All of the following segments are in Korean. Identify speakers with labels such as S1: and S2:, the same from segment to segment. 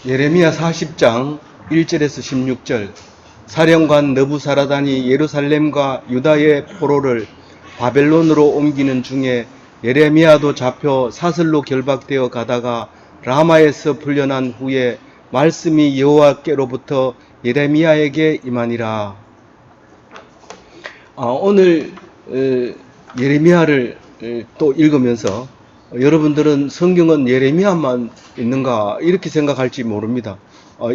S1: 예레미야 40장 1절에서 16절. 사령관 느부사라단이 예루살렘과 유다의 포로를 바벨론으로 옮기는 중에 예레미야도 잡혀 사슬로 결박되어 가다가 라마에서 풀려난 후에 말씀이 여호와께로부터 예레미야에게 임하니라. 오늘 예레미야를 또 읽으면서 여러분들은 성경은 예레미야만 있는가 이렇게 생각할지 모릅니다.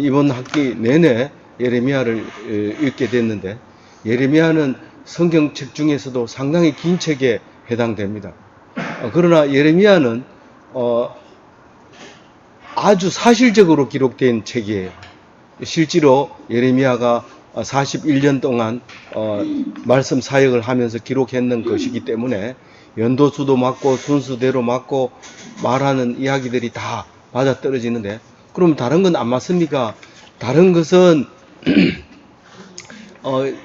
S1: 이번 학기 내내 예레미야를 읽게 됐는데, 예레미야는 성경책 중에서도 상당히 긴 책에 해당됩니다. 그러나 예레미야는 아주 사실적으로 기록된 책이에요. 실제로 예레미야가 41년 동안 말씀 사역을 하면서 기록했는 것이기 때문에 연도수도 맞고 순수대로 맞고 말하는 이야기들이 다 맞아떨어지는데, 그럼 다른 건 안 맞습니까? 다른 것은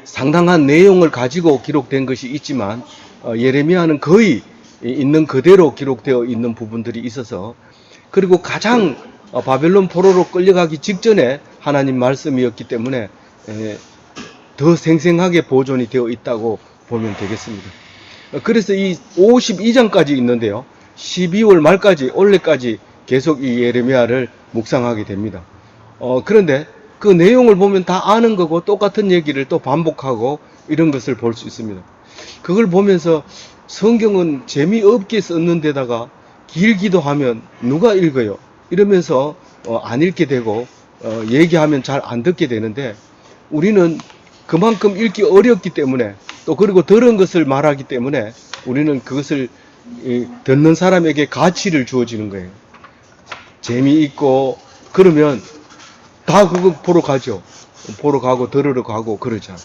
S1: 상당한 내용을 가지고 기록된 것이 있지만 예레미야는 거의 있는 그대로 기록되어 있는 부분들이 있어서, 그리고 가장 바벨론 포로로 끌려가기 직전에 하나님 말씀이었기 때문에 더 생생하게 보존이 되어 있다고 보면 되겠습니다. 그래서 이 52장까지 있는데요, 12월 말까지 올해까지 계속 이 예레미야를 묵상하게 됩니다. 그런데 그 내용을 보면 다 아는 거고 똑같은 얘기를 또 반복하고 이런 것을 볼 수 있습니다. 그걸 보면서 성경은 재미없게 썼는 데다가 길기도 하면 누가 읽어요? 이러면서 안 읽게 되고 얘기하면 잘 안 듣게 되는데, 우리는 그만큼 읽기 어렵기 때문에, 또 그리고 들은 것을 말하기 때문에 우리는 그것을 듣는 사람에게 가치를 주어지는 거예요. 재미있고 그러면 다 그거 보러 가죠. 보러 가고 들으러 가고 그러잖아요.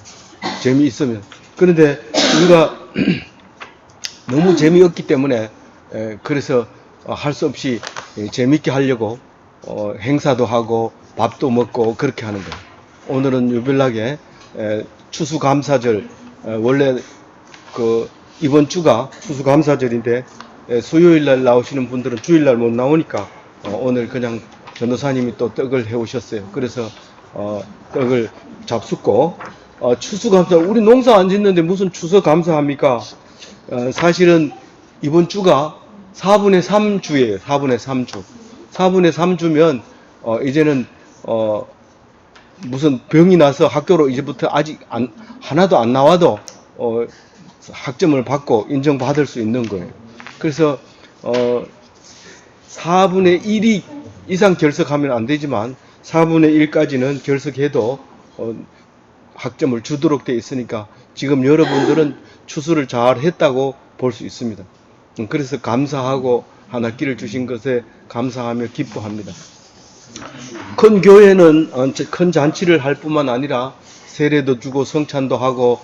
S1: 재미있으면. 그런데 우리가 너무 재미없기 때문에 그래서 할 수 없이 재미있게 하려고 행사도 하고 밥도 먹고 그렇게 하는 거예요. 오늘은 유별나게 추수감사절, 원래 이번 주가 추수감사절인데 수요일날 나오시는 분들은 주일날 못 나오니까 오늘 그냥 전도사님이 또 떡을 해오셨어요. 그래서 떡을 잡숫고 추수감사, 우리 농사 안 짓는데 무슨 추수감사합니까? 사실은 이번 주가 4분의 3주예요. 4분의 3주. 4분의 3주면 이제는 무슨 병이 나서 학교로 이제부터 아직 하나도 안 나와도 학점을 받고 인정받을 수 있는 거예요. 그래서 4분의 1이 이상 결석하면 안 되지만 4분의 1까지는 결석해도 학점을 주도록 되어 있으니까 지금 여러분들은 추수를 잘 했다고 볼 수 있습니다. 그래서 감사하고 한 학기를 주신 것에 감사하며 기뻐합니다. 큰 교회는 큰 잔치를 할 뿐만 아니라 세례도 주고 성찬도 하고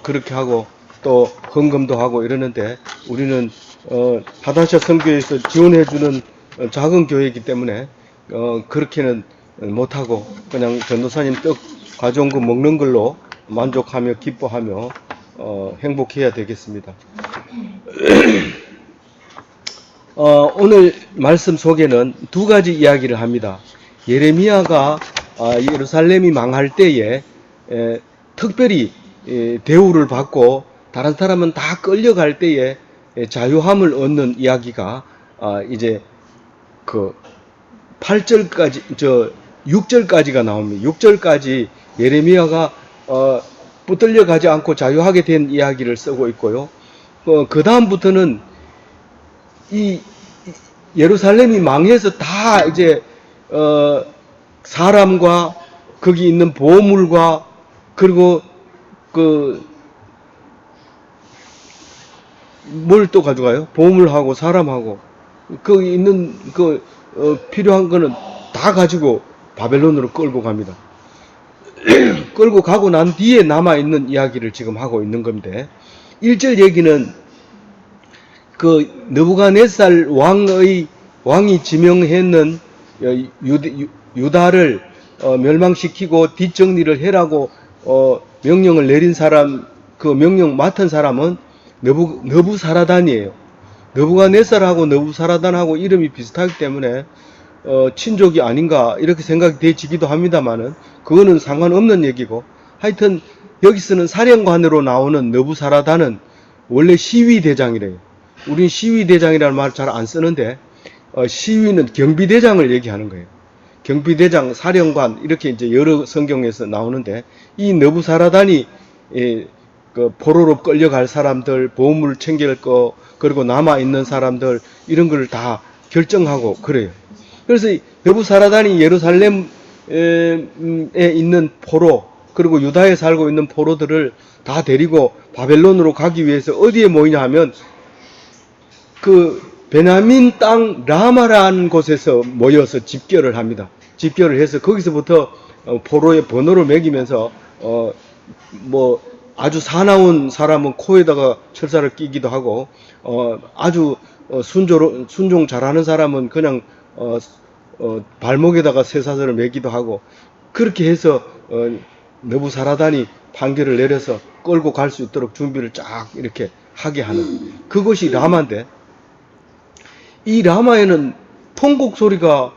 S1: 그렇게 하고 또 헌금도 하고 이러는데, 우리는 하다샤 선교에서 지원해주는 작은 교회이기 때문에 그렇게는 못하고 그냥 전도사님 떡 가져온 거 먹는 걸로 만족하며 기뻐하며 행복해야 되겠습니다. 오늘 말씀 속에는 두 가지 이야기를 합니다. 예레미야가 예루살렘이 망할 때에 특별히 대우를 받고 다른 사람은 다 끌려갈 때에 자유함을 얻는 이야기가 이제 8절까지 6절까지가 나옵니다. 6절까지 예레미야가 붙들려 가지 않고 자유하게 된 이야기를 쓰고 있고요. 그 다음부터는 이 예루살렘이 망해서 다 이제 사람과 거기 있는 보물과 그리고 뭘 또 가져가요? 보물하고 사람하고 거기 있는 필요한 거는 다 가지고 바벨론으로 끌고 갑니다. 끌고 가고 난 뒤에 남아있는 이야기를 지금 하고 있는 건데, 1절 얘기는 느부갓네살 왕이 지명했는 유다를 멸망시키고 뒷정리를 해라고 명령을 내린 사람, 그 명령 맡은 사람은 느부사라단이에요. 느부갓네살하고 느부사라단하고 이름이 비슷하기 때문에 친족이 아닌가 이렇게 생각이 되지기도 합니다만은 그거는 상관없는 얘기고, 하여튼 여기서는 사령관으로 나오는 느부사라단은 원래 시위대장이래요. 우린 시위대장이라는 말을 잘 안 쓰는데 시위는 경비대장을 얘기하는 거예요. 경비대장, 사령관 이렇게 이제 여러 성경에서 나오는데, 이 느부사라단이 그 포로로 끌려갈 사람들, 보험을 챙길 거, 그리고 남아 있는 사람들 이런 걸 다 결정하고 그래요. 그래서 느부사라단이 예루살렘에 있는 포로, 그리고 유다에 살고 있는 포로들을 다 데리고 바벨론으로 가기 위해서 어디에 모이냐 하면 그 베냐민 땅 라마라는 곳에서 모여서 집결을 합니다. 집결을 해서 거기서부터 포로의 번호를 매기면서 뭐 아주 사나운 사람은 코에다가 철사를 끼기도 하고 아주 순종 잘하는 사람은 그냥 발목에다가 쇠사슬을 매기도 하고, 그렇게 해서 느부사라단이 판결을 내려서 끌고 갈 수 있도록 준비를 쫙 이렇게 하게 하는 그것이 라마인데, 이 라마에는 통곡 소리가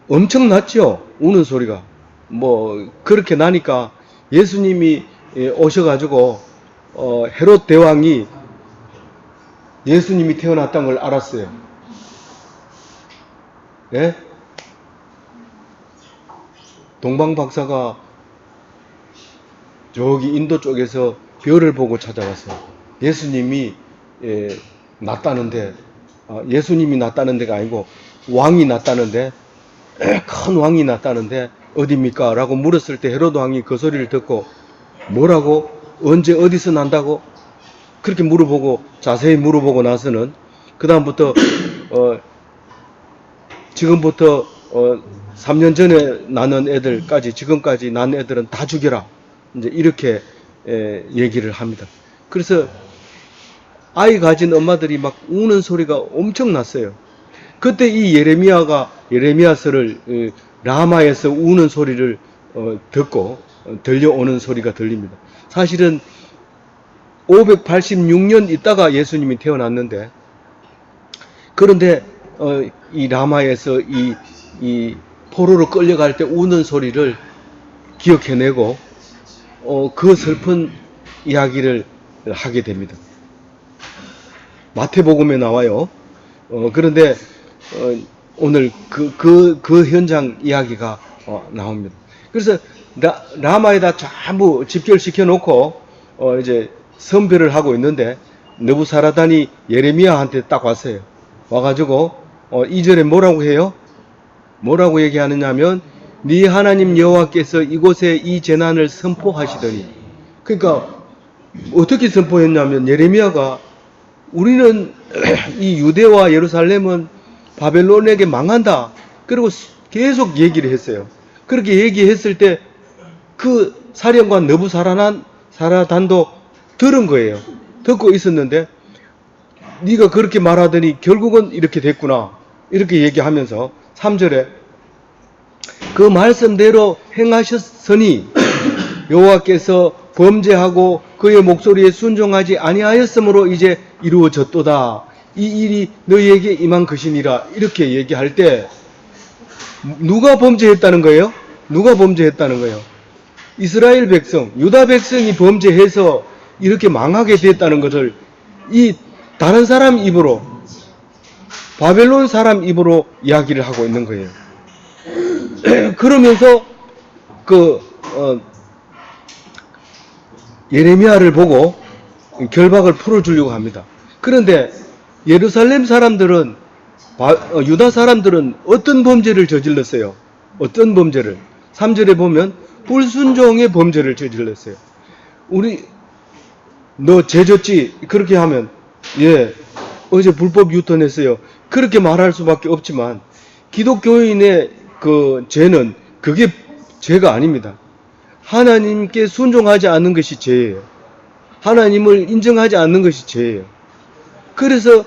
S1: 엄청 났죠. 우는 소리가. 뭐 그렇게 나니까 예수님이 오셔가지고 헤롯 대왕이 예수님이 태어났다는 걸 알았어요. 예? 동방 박사가 저기 인도 쪽에서 별을 보고 찾아왔어요. 예수님이 났다는데, 예수님이 났다는 데가 아니고 왕이 났다는데, 큰 왕이 났다는데 어디입니까? 라고 물었을 때 헤롯 왕이 그 소리를 듣고 뭐라고? 언제 어디서 난다고? 그렇게 물어보고 자세히 물어보고 나서는 그 다음부터 지금부터 3년 전에 낳은 애들까지 지금까지 난 애들은 다 죽여라. 이제 이렇게 얘기를 합니다. 그래서 아이 가진 엄마들이 막 우는 소리가 엄청 났어요. 그때 이 예레미야서를 라마에서 우는 소리를 듣고 들려오는 소리가 들립니다. 사실은 586년 있다가 예수님이 태어났는데, 그런데 이 라마에서 이 포로로 끌려갈 때 우는 소리를 기억해내고 그 슬픈 이야기를 하게 됩니다. 마태복음에 나와요. 그런데 오늘 그 현장 이야기가 나옵니다. 그래서 라마에다 전부 집결시켜 놓고 이제 선별을 하고 있는데, 느부사라단이 예레미야한테 딱 왔어요. 와가지고 2절에 뭐라고 해요? 뭐라고 얘기하느냐면 네 하나님 여호와께서 이곳에 이 재난을 선포하시더니, 그러니까 어떻게 선포했냐면 예레미야가 우리는 이 유대와 예루살렘은 바벨론에게 망한다. 그리고 계속 얘기를 했어요. 그렇게 얘기했을 때 그 사령관 느부사라단도 들은 거예요. 듣고 있었는데 네가 그렇게 말하더니 결국은 이렇게 됐구나. 이렇게 얘기하면서 3절에 그 말씀대로 행하셨으니 여호와께서 범죄하고 그의 목소리에 순종하지 아니하였으므로 이제 이루어졌도다. 이 일이 너희에게 임한 것이니라. 이렇게 얘기할 때 누가 범죄했다는 거예요? 누가 범죄했다는 거예요? 이스라엘 백성, 유다 백성이 범죄해서 이렇게 망하게 됐다는 것을 이 다른 사람 입으로, 바벨론 사람 입으로 이야기를 하고 있는 거예요. 그러면서 예레미야를 보고 결박을 풀어주려고 합니다. 그런데 예루살렘 사람들은, 유다 사람들은 어떤 범죄를 저질렀어요? 어떤 범죄를? 3절에 보면 불순종의 범죄를 저질렀어요. 너 죄졌지? 그렇게 하면 예, 어제 불법 유턴했어요. 그렇게 말할 수밖에 없지만 기독교인의 그 죄는 그게 죄가 아닙니다. 하나님께 순종하지 않는 것이 죄예요. 하나님을 인정하지 않는 것이 죄예요. 그래서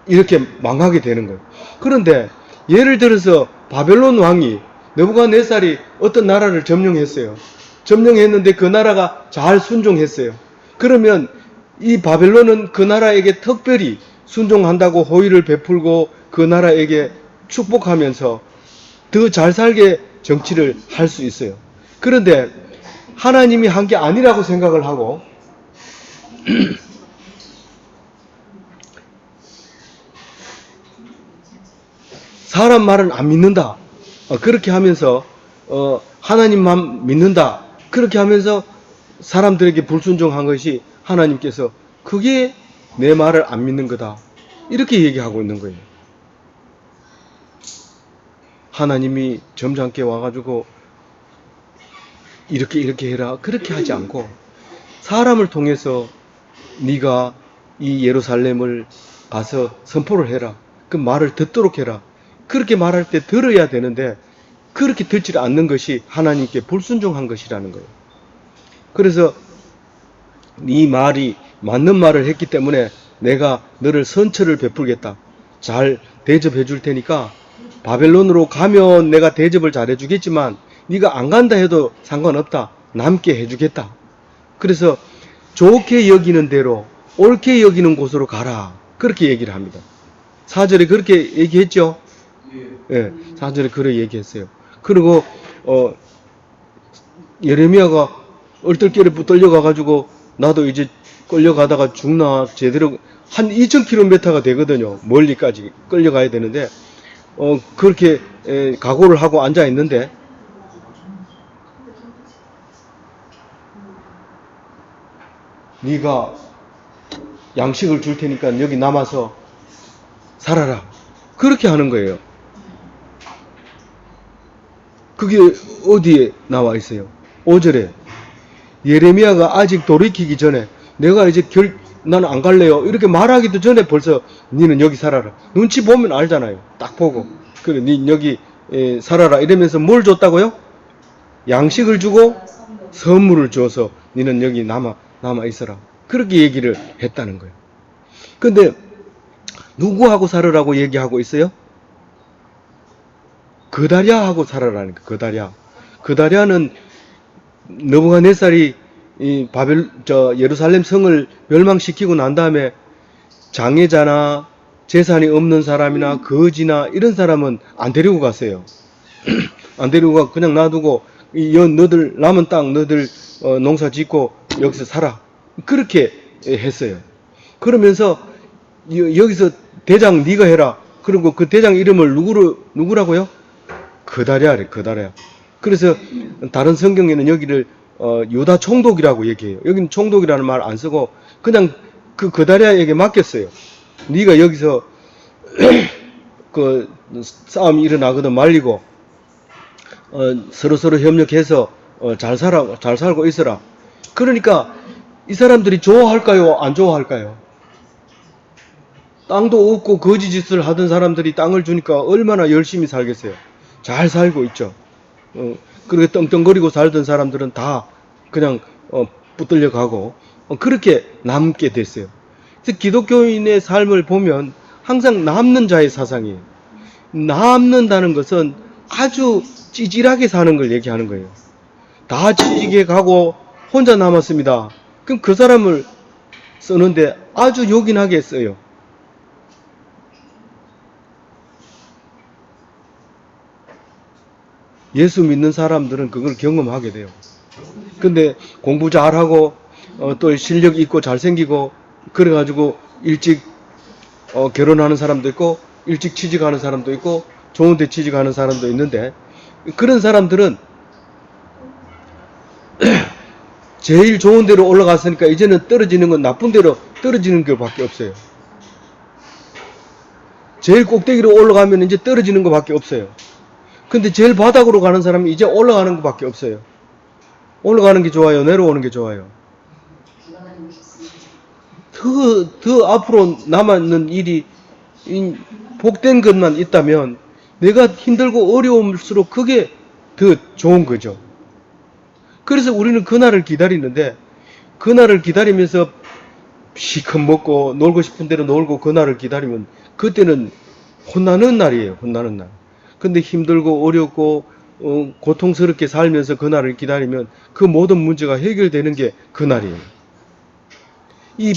S1: 이렇게 망하게 되는 거예요. 그런데 예를 들어서 바벨론 왕이 느부갓네살이 어떤 나라를 점령했어요. 점령했는데 그 나라가 잘 순종했어요. 그러면 이 바벨론은 그 나라에게 특별히 순종한다고 호의를 베풀고 그 나라에게 축복하면서 더 잘 살게 정치를 할 수 있어요. 그런데 하나님이 한 게 아니라고 생각을 하고 사람 말은 안 믿는다. 그렇게 하면서 하나님만 믿는다. 그렇게 하면서 사람들에게 불순종한 것이 하나님께서 그게 내 말을 안 믿는 거다. 이렇게 얘기하고 있는 거예요. 하나님이 점잖게 와가지고 이렇게 해라. 그렇게 하지 않고 사람을 통해서 네가 이 예루살렘을 가서 선포를 해라. 그 말을 듣도록 해라. 그렇게 말할 때 들어야 되는데 그렇게 듣지 않는 것이 하나님께 불순종한 것이라는 거예요. 그래서 네 말이 맞는 말을 했기 때문에 내가 너를 선처를 베풀겠다. 잘 대접해 줄 테니까 바벨론으로 가면 내가 대접을 잘해 주겠지만 네가 안 간다 해도 상관없다. 남게 해주겠다. 그래서 좋게 여기는 대로 옳게 여기는 곳으로 가라. 그렇게 얘기를 합니다. 4절에 그렇게 얘기했죠. 예, 4절에 그렇게 얘기했어요. 그리고 예레미야가 얼떨결에 붙들려가가지고 나도 이제 끌려가다가 죽나 제대로 한 2000km가 되거든요. 멀리까지 끌려가야 되는데 그렇게 각오를 하고 앉아 있는데 네가 양식을 줄 테니까 여기 남아서 살아라. 그렇게 하는 거예요. 그게 어디에 나와 있어요? 5절에 예레미야가 아직 돌이키기 전에 내가 이제 나는 안 갈래요. 이렇게 말하기도 전에 벌써 니는 여기 살아라. 눈치 보면 알잖아요. 딱 보고. 그래, 니 여기 살아라. 이러면서 뭘 줬다고요? 양식을 주고 선물을 줘서 니는 여기 남아 있어라. 그렇게 얘기를 했다는 거예요. 근데 누구하고 살으라고 얘기하고 있어요? 그다랴하고 살아라니까. 그다랴는 느부갓네살이 이 예루살렘 성을 멸망시키고 난 다음에 장애자나 재산이 없는 사람이나 거지나 이런 사람은 안 데리고 갔어요. 안 데리고 가 그냥 놔두고 너들 남은 땅 너들 농사 짓고 여기서 살아. 그렇게 했어요. 그러면서 여기서 대장 네가 해라. 그리고 그 대장 이름을 누구라고요? 그다랴래. 그래서 다른 성경에는 여기를 유다 총독이라고 얘기해요. 여기는 총독이라는 말 안 쓰고 그냥 그다랴에게 맡겼어요. 네가 여기서 그 싸움이 일어나거든 말리고 서로 협력해서 잘 살고 있어라. 그러니까 이 사람들이 좋아할까요? 안 좋아할까요? 땅도 없고 거지짓을 하던 사람들이 땅을 주니까 얼마나 열심히 살겠어요. 잘 살고 있죠. 그렇게 떵떵거리고 살던 사람들은 다 그냥 붙들려 가고 그렇게 남게 됐어요. 그래서 기독교인의 삶을 보면 항상 남는 자의 사상이에요. 남는다는 것은 아주 찌질하게 사는 걸 얘기하는 거예요. 다 취직해 가고 혼자 남았습니다. 그럼 그 사람을 쓰는데 아주 요긴하게 써요. 예수 믿는 사람들은 그걸 경험하게 돼요. 근데 공부 잘하고 또 실력 있고 잘생기고 그래가지고 일찍 결혼하는 사람도 있고 일찍 취직하는 사람도 있고 좋은 데 취직하는 사람도 있는데 그런 사람들은 제일 좋은 데로 올라갔으니까 이제는 떨어지는 건 나쁜 데로 떨어지는 것밖에 없어요. 제일 꼭대기로 올라가면 이제 떨어지는 것밖에 없어요. 근데 제일 바닥으로 가는 사람이 이제 올라가는 것밖에 없어요. 올라가는 게 좋아요? 내려오는 게 좋아요? 더 앞으로 남아있는 일이 복된 것만 있다면 내가 힘들고 어려울수록 그게 더 좋은 거죠. 그래서 우리는 그날을 기다리는데 그날을 기다리면서 시컷 먹고 놀고 싶은 대로 놀고 그날을 기다리면 그때는 혼나는 날이에요. 혼나는 날. 근데 힘들고 어렵고 고통스럽게 살면서 그날을 기다리면 그 모든 문제가 해결되는 게 그날이에요. 이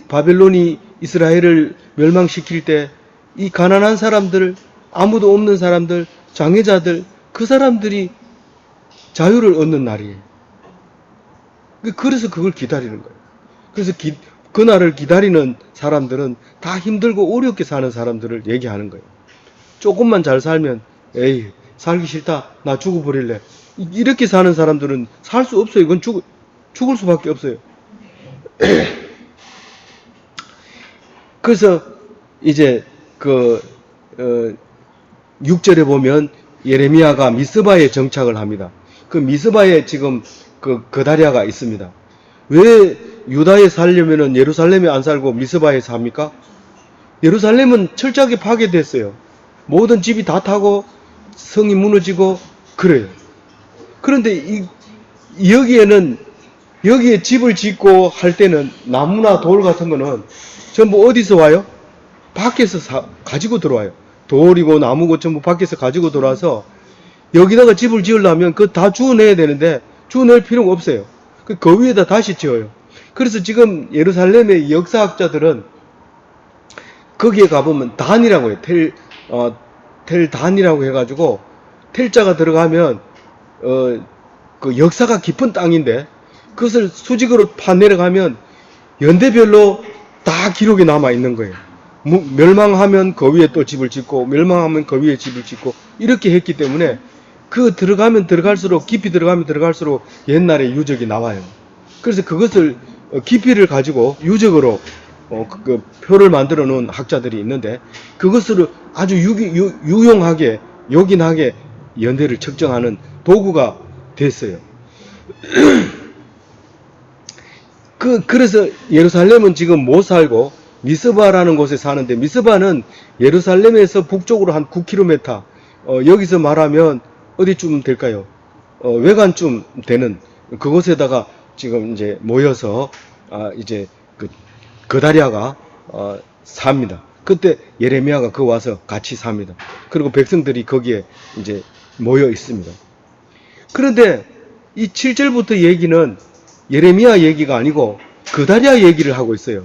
S1: 바벨론이 이스라엘을 멸망시킬 때 이 가난한 사람들 아무도 없는 사람들, 장애자들, 그 사람들이 자유를 얻는 날이에요. 그래서 그걸 기다리는 거예요. 그래서 그날을 기다리는 사람들은 다 힘들고 어렵게 사는 사람들을 얘기하는 거예요. 조금만 잘 살면 에이 살기 싫다 나 죽어버릴래 이렇게 사는 사람들은 살 수 없어요. 이건 죽을 수밖에 없어요. 그래서 이제 6절에 보면 예레미야가 미스바에 정착을 합니다. 그 미스바에 지금 그 거다리아가 있습니다. 왜 유다에 살려면은 예루살렘에 안 살고 미스바에 삽니까? 예루살렘은 철저하게 파괴됐어요. 모든 집이 다 타고 성이 무너지고 그래요. 그런데 여기에 집을 짓고 할 때는 나무나 돌 같은 거는 전부 어디서 와요? 밖에서 가지고 들어와요. 돌이고 나무고 전부 밖에서 가지고 들어와서 여기다가 집을 지으려면 그거 다 주워내야 되는데 주워낼 필요가 없어요. 그 위에다 다시 지어요. 그래서 지금 예루살렘의 역사학자들은 거기에 가보면 단이라고 해요. 텔단이라고 해가지고 텔자가 들어가면 그 역사가 깊은 땅인데 그것을 수직으로 파 내려가면 연대별로 다 기록이 남아 있는 거예요. 멸망하면 그 위에 또 집을 짓고 멸망하면 그 위에 집을 짓고 이렇게 했기 때문에 그 들어가면 들어갈수록 깊이 들어가면 들어갈수록 옛날의 유적이 나와요. 그래서 그것을 깊이를 가지고 유적으로 그 표를 만들어 놓은 학자들이 있는데 그것을 아주 유용하게 요긴하게 연대를 측정하는 도구가 됐어요. 그래서 예루살렘은 지금 못 살고 미스바라는 곳에 사는데 미스바는 예루살렘에서 북쪽으로 한 9km 여기서 말하면 어디쯤 될까요? 외관쯤 되는 그곳에다가 지금 이제 모여서 이제 거다리아가 삽니다. 그때 예레미야가 그 와서 같이 삽니다. 그리고 백성들이 거기에 이제 모여 있습니다. 그런데 이 7절부터 얘기는 예레미야 얘기가 아니고 거다리아 얘기를 하고 있어요.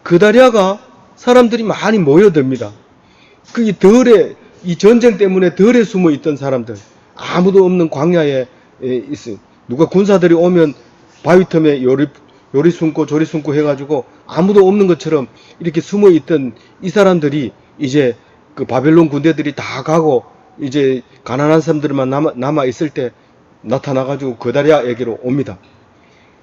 S1: 거다리아가 사람들이 많이 모여듭니다. 그게 이 전쟁 때문에 덜에 숨어 있던 사람들, 아무도 없는 광야에 있어요. 누가 군사들이 오면 바위 틈에 요리 숨고 조리 숨고 해가지고 아무도 없는 것처럼 이렇게 숨어 있던 이 사람들이 이제 그 바벨론 군대들이 다 가고 이제 가난한 사람들만 남아 있을 때 나타나가지고 거다리아에게로 옵니다.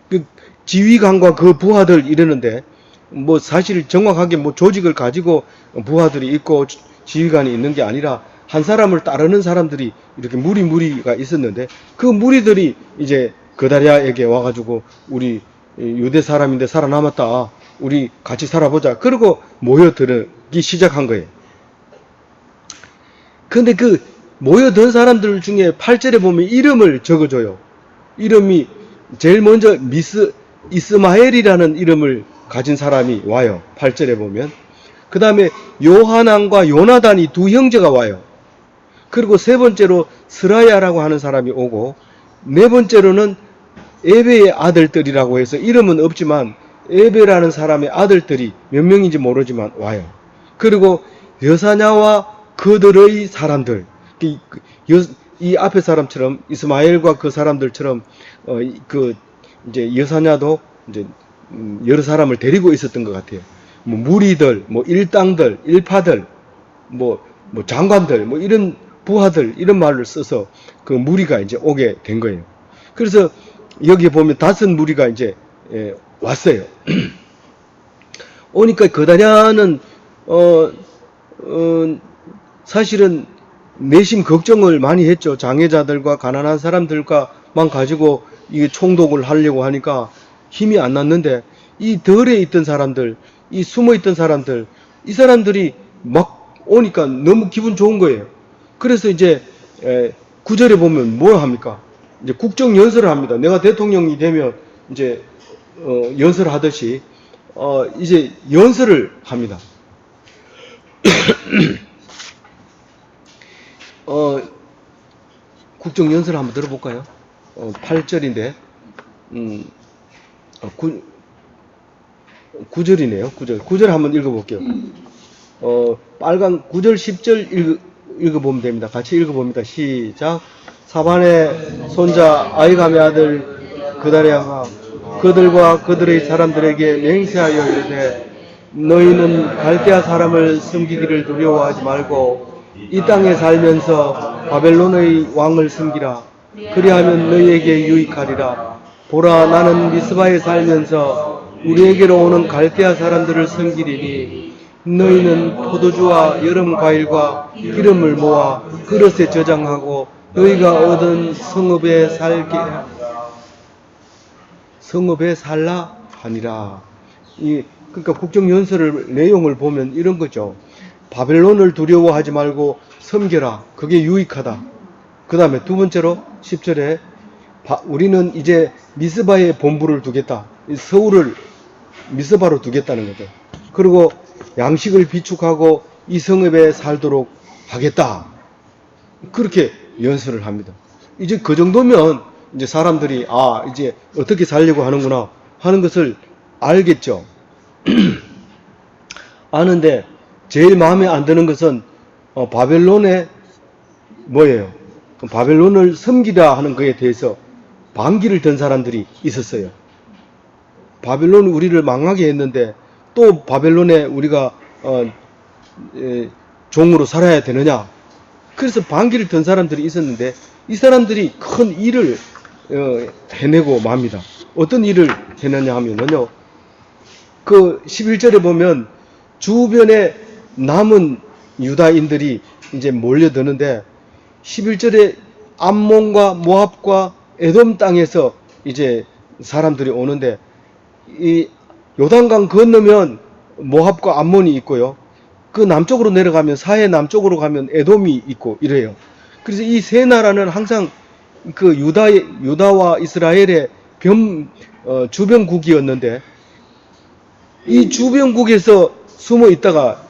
S1: 그 지휘관과 그 부하들 이러는데 뭐 사실 정확하게 뭐 조직을 가지고 부하들이 있고 지휘관이 있는 게 아니라 한 사람을 따르는 사람들이 이렇게 무리가 있었는데 그 무리들이 이제 거다리아에게 와가지고 우리 유대 사람인데 살아남았다. 우리 같이 살아보자. 그러고 모여들기 시작한 거예요. 근데 그 모여든 사람들 중에 8절에 보면 이름을 적어줘요. 이름이 제일 먼저 이스마엘이라는 이름을 가진 사람이 와요. 8절에 보면. 그 다음에 요하난과 요나단이 두 형제가 와요. 그리고 세 번째로 스라야라고 하는 사람이 오고 네 번째로는 에베의 아들들이라고 해서 이름은 없지만 에베라는 사람의 아들들이 몇 명인지 모르지만 와요. 그리고 여사냐와 그들의 사람들, 이 앞에 사람처럼 이스마엘과 그 사람들처럼 이제 여사냐도 이제 여러 사람을 데리고 있었던 것 같아요. 뭐 무리들, 뭐 일당들, 일파들, 뭐 장관들, 뭐 이런 부하들 이런 말을 써서 그 무리가 이제 오게 된 거예요. 그래서 여기 보면 5무리가 이제 왔어요. 오니까 거다리아는 사실은 내심 걱정을 많이 했죠. 장애자들과 가난한 사람들과만 가지고 이게 총독을 하려고 하니까 힘이 안 났는데 이 덜에 있던 사람들, 이 숨어 있던 사람들, 이 사람들이 막 오니까 너무 기분 좋은 거예요. 그래서 이제 9절에 보면 뭘 합니까? 이제 국정 연설을 합니다. 내가 대통령이 되면 이제 연설하듯이 이제 연설을 합니다. 국정 연설 한번 들어볼까요? 8절인데 9절이네요. 9절 한번 읽어볼게요. 빨간 9절 10절 읽어보면 됩니다. 같이 읽어봅니다. 시작. 사반의 손자 아이감의 아들 그다랴가 그들과 그들의 사람들에게 맹세하여 이르되 너희는 갈대아 사람을 섬기기를 두려워하지 말고 이 땅에 살면서 바벨론의 왕을 섬기라. 그리하면 너희에게 유익하리라. 보라, 나는 미스바에 살면서 우리에게로 오는 갈대아 사람들을 섬기리니 너희는 포도주와 여름 과일과 기름을 모아 그릇에 저장하고 너희가 얻은 성읍에 살라 하니라. 그러니까 국정연설을 내용을 보면 이런 거죠. 바벨론을 두려워하지 말고 섬겨라. 그게 유익하다. 그 다음에 두 번째로 10절에 우리는 이제 미스바에 본부를 두겠다. 서울을 미스바로 두겠다는 거죠. 그리고 양식을 비축하고 이 성읍에 살도록 하겠다. 그렇게 연설을 합니다. 이제 그 정도면 이제 사람들이 이제 어떻게 살려고 하는구나 하는 것을 알겠죠. 아는데 제일 마음에 안 드는 것은 바벨론의 뭐예요? 바벨론을 섬기라 하는 것에 대해서 반기를 든 사람들이 있었어요. 바벨론이 우리를 망하게 했는데 또 바벨론에 우리가 종으로 살아야 되느냐? 그래서 반기를 든 사람들이 있었는데 이 사람들이 큰 일을 해내고 맙니다. 어떤 일을 해내냐 하면요. 그 11절에 보면 주변에 남은 유다인들이 이제 몰려드는데 11절에 암몬과 모압과 에돔 땅에서 이제 사람들이 오는데 이 요단강 건너면 모압과 암몬이 있고요. 그 남쪽으로 내려가면 사해 남쪽으로 가면 에돔이 있고 이래요. 그래서 이 세 나라는 항상 그 유다와 이스라엘의 주변국이었는데 이 주변국에서 숨어 있다가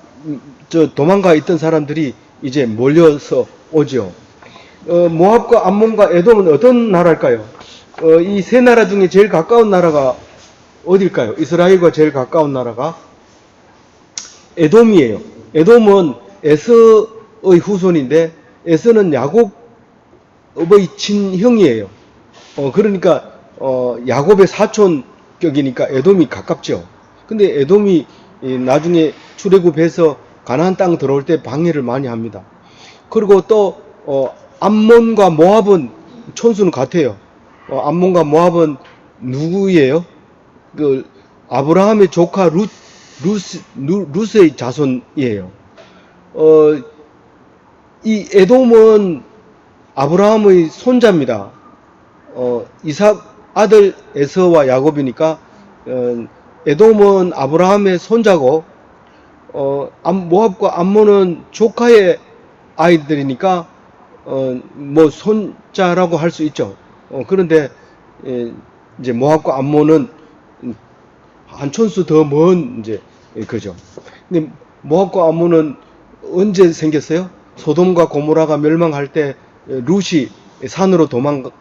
S1: 도망가 있던 사람들이 이제 몰려서 오죠. 모압과 암몬과 에돔은 어떤 나라일까요? 이 세 나라 중에 제일 가까운 나라가 어딜까요? 이스라엘과 제일 가까운 나라가 에돔이에요. 에돔은 에서의 후손인데 에서는 야곱의 친형이에요. 그러니까 야곱의 사촌격이니까 에돔이 가깝죠. 근데 에돔이 나중에 출애굽해서 가나안 땅 들어올 때 방해를 많이 합니다. 그리고 또 암몬과 모압은 촌수는 같아요. 암몬과 모압은 누구예요? 그 아브라함의 조카 룻의 자손이에요. 이 에돔은 아브라함의 손자입니다. 이삭 아들 에서와 야곱이니까 에돔은 아브라함의 손자고 모압과 암몬은 조카의 아이들이니까 뭐 손자라고 할 수 있죠. 그런데 이제 모압과 암몬은 한 촌수 더 먼 이제 그죠. 근데 모압과 암몬은 언제 생겼어요? 소돔과 고모라가 멸망할 때 룻이 산으로 도망하고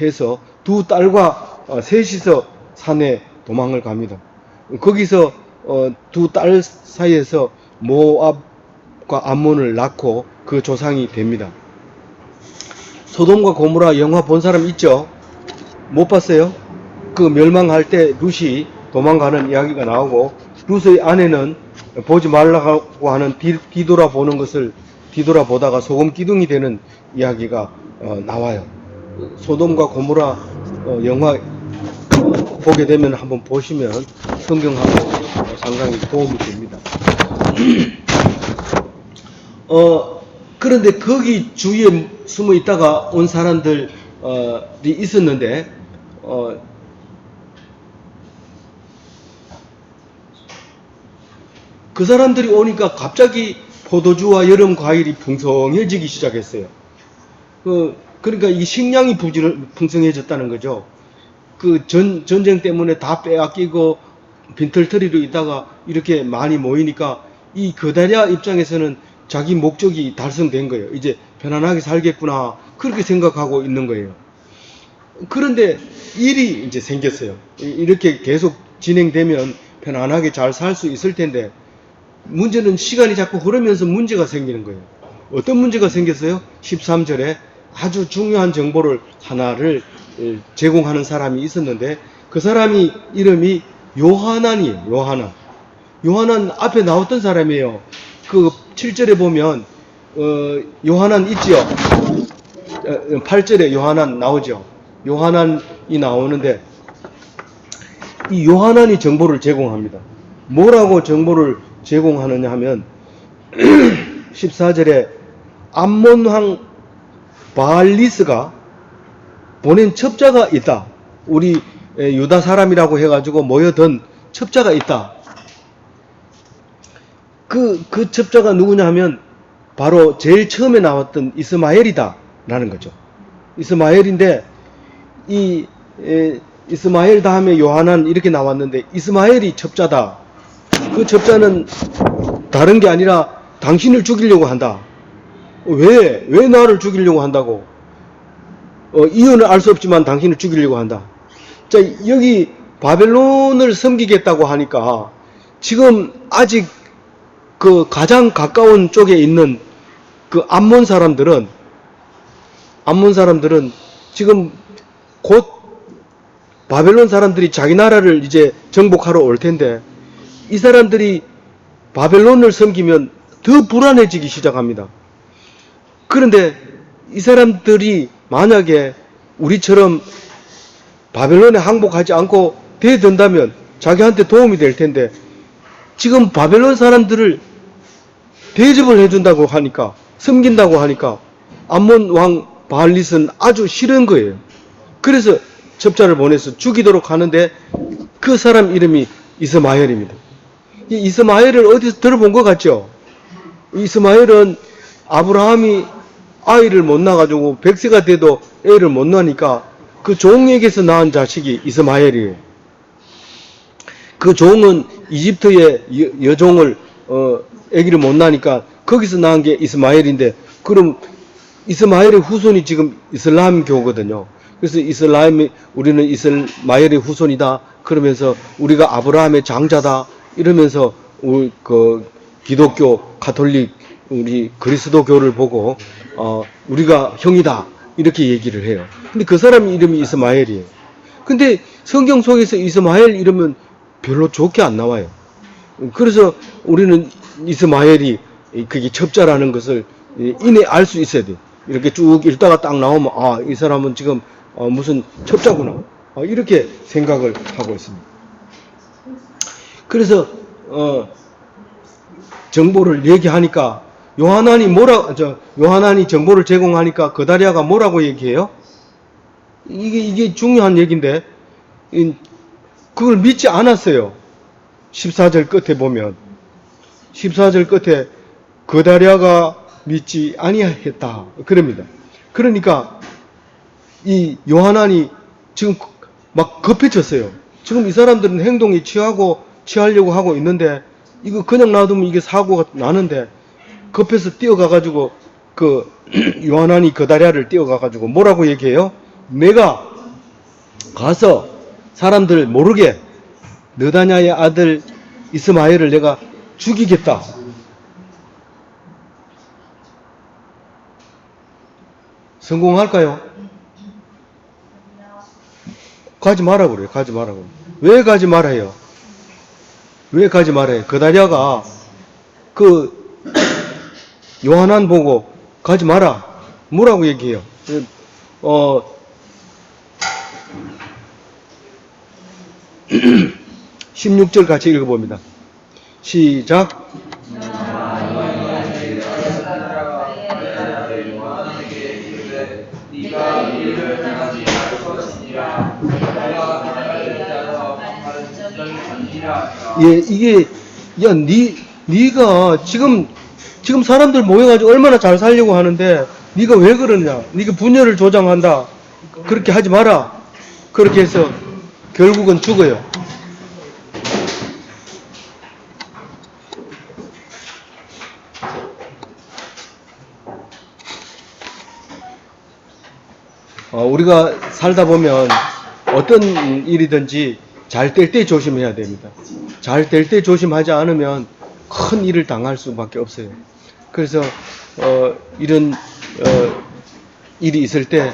S1: 해서 두 딸과 셋이서 산에 도망을 갑니다. 거기서 두 딸 사이에서 모압과 암몬을 낳고 그 조상이 됩니다. 소돔과 고모라 영화 본 사람 있죠? 못 봤어요? 그 멸망할 때 룻이 도망가는 이야기가 나오고 룻의 아내는 보지 말라고 하는 뒤돌아보는 것을 뒤돌아보다가 소금 기둥이 되는 이야기가 나와요. 소돔과 고모라 영화 보게 되면 한번 보시면 성경하고 상당히 도움이 됩니다. 그런데 거기 주위에 숨어 있다가 온 사람들이 있었는데 그 사람들이 오니까 갑자기 포도주와 여름 과일이 풍성해지기 시작했어요. 그러니까 이 식량이 풍성해졌다는 거죠. 그 전쟁 때문에 다 빼앗기고 빈털터리로 있다가 이렇게 많이 모이니까 이 그다랴 입장에서는 자기 목적이 달성된 거예요. 이제 편안하게 살겠구나 그렇게 생각하고 있는 거예요. 그런데 일이 이제 생겼어요. 이렇게 계속 진행되면 편안하게 잘 살 수 있을 텐데 문제는 시간이 자꾸 흐르면서 문제가 생기는 거예요. 어떤 문제가 생겼어요? 13절에 아주 중요한 정보를 하나를 제공하는 사람이 있었는데 그 사람이 이름이 요하난이에요. 요하난. 요하난 앞에 나왔던 사람이에요. 그 7절에 보면 요하난 있지요. 8절에 요하난 나오죠. 요하난이 나오는데 이 요하난이 정보를 제공합니다. 뭐라고 정보를 제공하느냐 하면 14절에 암몬왕 바알리스가 보낸 첩자가 있다. 우리 유다 사람이라고 해가지고 모여든 첩자가 있다. 그 첩자가 누구냐 하면 바로 제일 처음에 나왔던 이스마엘이다 라는 거죠. 이스마엘인데 이 이스마엘 다음에 요하난 이렇게 나왔는데 이스마엘이 첩자다. 그 첩자는 다른 게 아니라 당신을 죽이려고 한다. 왜 나를 죽이려고 한다고? 이유는 알 수 없지만 당신을 죽이려고 한다. 자, 여기 바벨론을 섬기겠다고 하니까 지금 아직 그 가장 가까운 쪽에 있는 그 암몬 사람들은 지금 곧 바벨론 사람들이 자기 나라를 이제 정복하러 올 텐데 이 사람들이 바벨론을 섬기면 더 불안해지기 시작합니다. 그런데 이 사람들이 만약에 우리처럼 바벨론에 항복하지 않고 대든다면 자기한테 도움이 될 텐데 지금 바벨론 사람들을 대접을 해준다고 하니까 섬긴다고 하니까 암몬 왕 바알릿은 아주 싫은 거예요. 그래서 첩자를 보내서 죽이도록 하는데 그 사람 이름이 이스마엘입니다. 이 이스마엘을 어디서 들어본 것 같죠? 이스마엘은 아브라함이 아이를 못 낳아가지고 100세가 돼도 애를 못 낳으니까 그 종에게서 낳은 자식이 이스마엘이에요. 그 종은 이집트의 여종을 아기를 못 낳으니까 거기서 낳은 게 이스마엘인데 그럼 이스마엘의 후손이 지금 이슬람교거든요. 그래서 우리는 이스마엘의 후손이다. 그러면서 우리가 아브라함의 장자다. 이러면서 그 기독교, 가톨릭, 우리 그리스도교를 보고 우리가 형이다. 이렇게 얘기를 해요. 근데 그 사람 이름이 이스마엘이에요. 근데 성경 속에서 이스마엘 이름은 별로 좋게 안 나와요. 그래서 우리는 이스마엘이 그게 첩자라는 것을 이내 알 수 있어야 돼. 이렇게 쭉 읽다가 딱 나오면 이 사람은 지금 무슨 첩자구나. 이렇게 생각을 하고 있습니다. 그래서 정보를 얘기하니까 요하난이 정보를 제공하니까 그다리아가 뭐라고 얘기해요? 이게 중요한 얘기인데 그걸 믿지 않았어요. 14절 끝에 보면 14절 끝에 그다리아가 믿지 아니하였다 그럽니다. 그러니까 이 요하난이 지금 막 급해졌어요. 지금 이 사람들은 행동이 취하려고 하고 있는데 이거 그냥 놔두면 이게 사고가 나는데 급해서 뛰어가가지고 그 요하난이 그다리아를 뛰어가가지고 뭐라고 얘기해요? 내가 가서 사람들 모르게 느다냐의 아들 이스마엘을 내가 죽이겠다. 성공할까요? 가지 마라 그래요. 가지 마라고. 왜 가지 말아요? 왜 가지 말아요? 그다리아가 그 요하난 보고 가지 마라. 뭐라고 얘기해요? 16절 같이 읽어봅니다. 시작. 예, 이게 네가 지금 사람들 모여가지고 얼마나 잘 살려고 하는데 네가 왜 그러냐? 네가 분열을 조장한다. 그렇게 하지 마라. 그렇게 해서 결국은 죽어요. 우리가 살다 보면 어떤 일이든지 잘 될 때 조심해야 됩니다. 잘 될 때 조심하지 않으면 큰 일을 당할 수밖에 없어요. 그래서 이런 일이 있을 때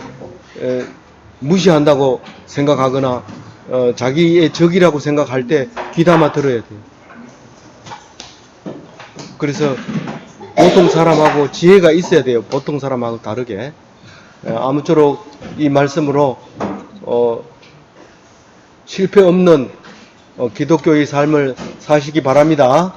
S1: 무시한다고 생각하거나 자기의 적이라고 생각할 때 귀담아 들어야 돼요. 그래서 보통 사람하고 지혜가 있어야 돼요. 보통 사람하고 다르게. 아무쪼록 이 말씀으로 실패 없는 기독교의 삶을 사시기 바랍니다.